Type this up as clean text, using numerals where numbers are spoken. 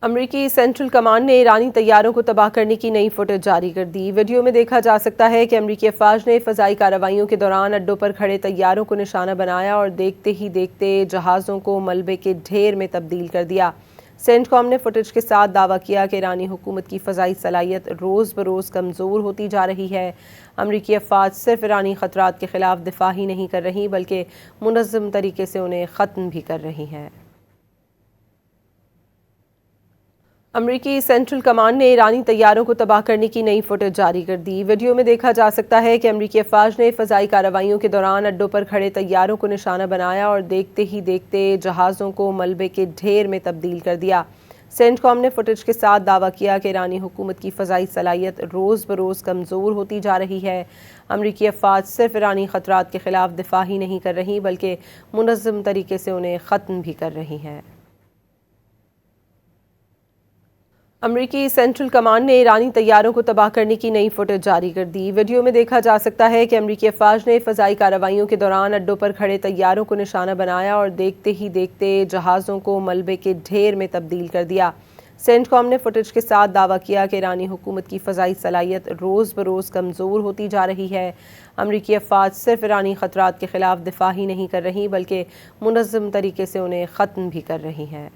امریکی central command نے ایرانی طیاروں کو تباہ کرنے کی نئی فوٹیج جاری کر دی۔ ویڈیو میں دیکھا جا سکتا ہے کہ امریکی افواج نے فضائی کارروائیوں کے دوران اڈوں پر کھڑے طیاروں کو نشانہ بنایا اور دیکھتے ہی دیکھتے جہازوں کو ملبے کے ڈھیر میں تبدیل کر دیا۔ سینٹ کام نے فوٹیج کے ساتھ دعویٰ کیا کہ ایرانی حکومت کی فضائی صلاحیت روز بروز کمزور ہوتی جا رہی ہے۔ امریکی افواج صرف ایرانی خطرات کے خلاف دفاع ہی نہیں کر رہی بلکہ منظم طریقے سے انہیں ختم بھی کر رہی ہے۔ امریکی سینٹرل کمانڈ نے ایرانی طیاروں کو تباہ کرنے کی نئی فوٹیج جاری کر دی۔ ویڈیو میں دیکھا جا سکتا ہے کہ امریکی افواج نے فضائی کارروائیوں کے دوران اڈوں پر کھڑے طیاروں کو نشانہ بنایا اور دیکھتے ہی دیکھتے جہازوں کو ملبے کے ڈھیر میں تبدیل کر دیا۔ سینٹ کام نے فوٹیج کے ساتھ دعویٰ کیا کہ ایرانی حکومت کی فضائی صلاحیت روز بروز کمزور ہوتی جا رہی ہے۔ امریکی افواج صرف ایرانی خطرات کے خلاف دفاع ہی نہیں کر رہی بلکہ منظم طریقے سے انہیں ختم بھی کر رہی ہے۔ امریکی سینٹرل کمانڈ نے ایرانی طیاروں کو تباہ کرنے کی نئی فوٹیج جاری کر دی۔ ویڈیو میں دیکھا جا سکتا ہے کہ امریکی افواج نے فضائی کارروائیوں کے دوران اڈوں پر کھڑے طیاروں کو نشانہ بنایا اور دیکھتے ہی دیکھتے جہازوں کو ملبے کے ڈھیر میں تبدیل کر دیا۔ سینٹ کام نے فوٹیج کے ساتھ دعویٰ کیا کہ ایرانی حکومت کی فضائی صلاحیت روز بروز کمزور ہوتی جا رہی ہے۔ امریکی افواج صرف ایرانی خطرات کے خلاف دفاع ہی نہیں کر رہی بلکہ منظم طریقے سے انہیں ختم بھی کر رہی ہے۔